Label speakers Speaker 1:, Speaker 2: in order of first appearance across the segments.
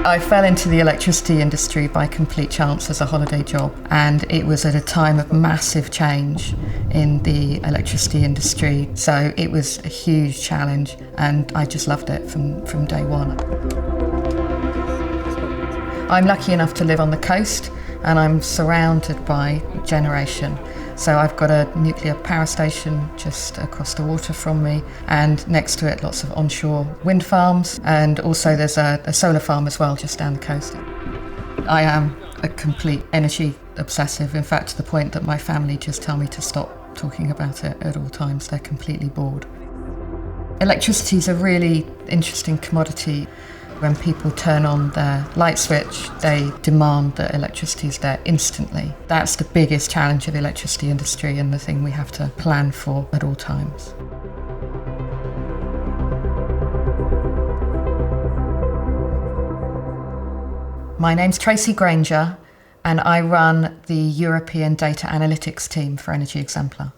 Speaker 1: I fell into the electricity industry by complete chance as a holiday job, and it was at a time of massive change in the electricity industry, so it was a huge challenge and I just loved it from day one. I'm lucky enough to live on the coast and I'm surrounded by generation. So I've got a nuclear power station just across the water from me, and next to it lots of onshore wind farms, and also there's a solar farm as well just down the coast. I am a complete energy obsessive, in fact to the point that my family just tell me to stop talking about it at all times. They're completely bored. Electricity is a really interesting commodity. When people turn on their light switch, they demand that electricity is there instantly. That's the biggest challenge of the electricity industry and the thing we have to plan for at all times. My name's Tracey Granger, and I run the European Data Analytics team for Energy Exemplar.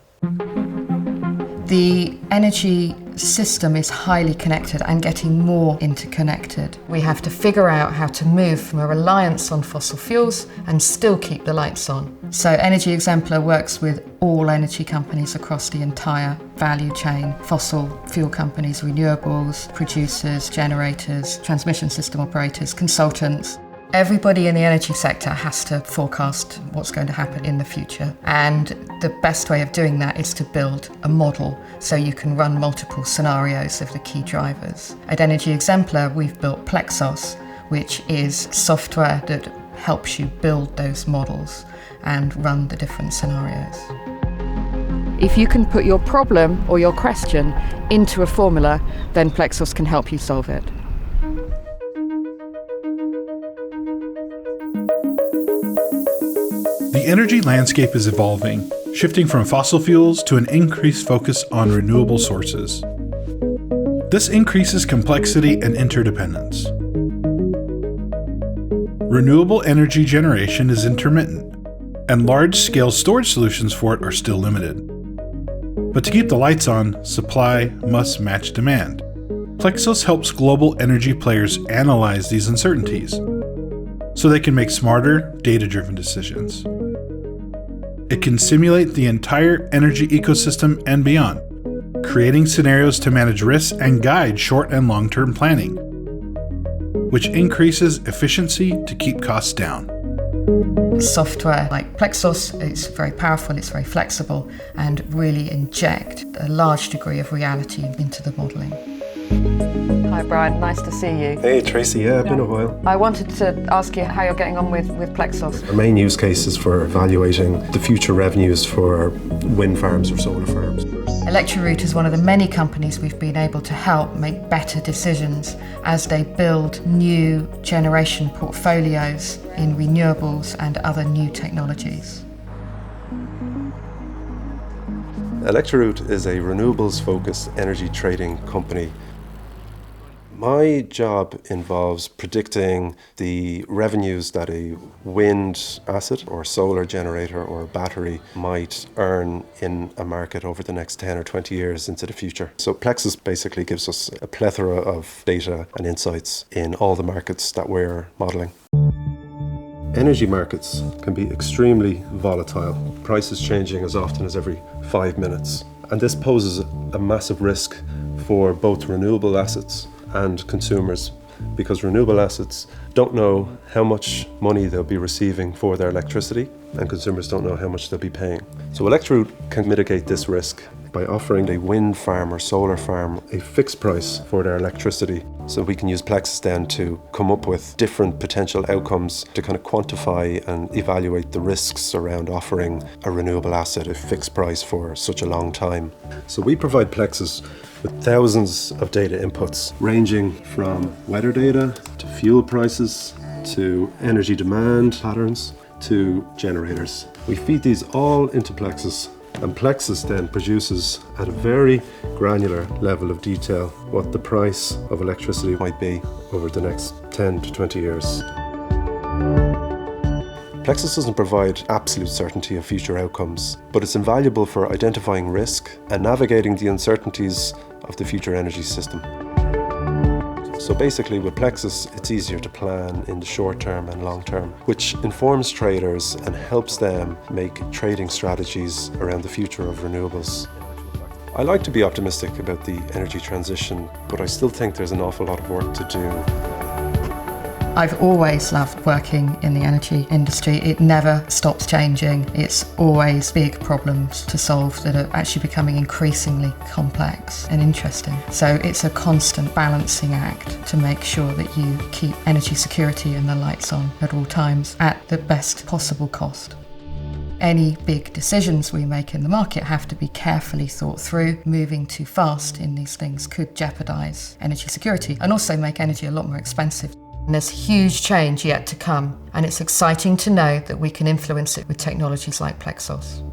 Speaker 1: The energy system is highly connected and getting more interconnected. We have to figure out how to move from a reliance on fossil fuels and still keep the lights on. So Energy Exemplar works with all energy companies across the entire value chain: fossil fuel companies, renewables, producers, generators, transmission system operators, consultants. Everybody in the energy sector has to forecast what's going to happen in the future, and the best way of doing that is to build a model so you can run multiple scenarios of the key drivers. At Energy Exemplar, we've built PLEXOS, which is software that helps you build those models and run the different scenarios. If you can put your problem or your question into a formula, then PLEXOS can help you solve it.
Speaker 2: The energy landscape is evolving, shifting from fossil fuels to an increased focus on renewable sources. This increases complexity and interdependence. Renewable energy generation is intermittent, and large-scale storage solutions for it are still limited. But to keep the lights on, supply must match demand. PLEXOS helps global energy players analyze these uncertainties so they can make smarter, data-driven decisions. It can simulate the entire energy ecosystem and beyond, creating scenarios to manage risks and guide short and long-term planning, which increases efficiency to keep costs down.
Speaker 1: Software like PLEXOS is very powerful, it's very flexible, and really inject a large degree of reality into the modelling. Hi Brian, nice to see you.
Speaker 3: Hey Tracey, yeah, been a while.
Speaker 1: I wanted to ask you how you're getting on with PLEXOS.
Speaker 3: Our main use case is for evaluating the future revenues for wind farms or solar farms.
Speaker 1: Electroroute is one of the many companies we've been able to help make better decisions as they build new generation portfolios in renewables and other new technologies.
Speaker 3: Electroroute is a renewables-focused energy trading company. My job involves predicting the revenues that a wind asset or solar generator or battery might earn in a market over the next 10 or 20 years into the future. So PLEXOS basically gives us a plethora of data and insights in all the markets that we're modelling. Energy markets can be extremely volatile, prices changing as often as every 5 minutes. And this poses a massive risk for both renewable assets and consumers, because renewable assets don't know how much money they'll be receiving for their electricity, and consumers don't know how much they'll be paying. So Electroroute can mitigate this risk by offering a wind farm or solar farm a fixed price for their electricity. So we can use PLEXOS then to come up with different potential outcomes to kind of quantify and evaluate the risks around offering a renewable asset a fixed price for such a long time. So we provide PLEXOS with thousands of data inputs ranging from weather data to fuel prices to energy demand patterns to generators. We feed these all into PLEXOS, and PLEXOS then produces at a very granular level of detail what the price of electricity might be over the next 10 to 20 years. PLEXOS doesn't provide absolute certainty of future outcomes, but it's invaluable for identifying risk and navigating the uncertainties of the future energy system. So basically with PLEXOS, it's easier to plan in the short term and long term, which informs traders and helps them make trading strategies around the future of renewables. I like to be optimistic about the energy transition, but I still think there's an awful lot of work to do.
Speaker 1: I've always loved working in the energy industry. It never stops changing. It's always big problems to solve that are actually becoming increasingly complex and interesting. So it's a constant balancing act to make sure that you keep energy security and the lights on at all times at the best possible cost. Any big decisions we make in the market have to be carefully thought through. Moving too fast in these things could jeopardise energy security and also make energy a lot more expensive. And there's huge change yet to come, and it's exciting to know that we can influence it with technologies like PLEXOS.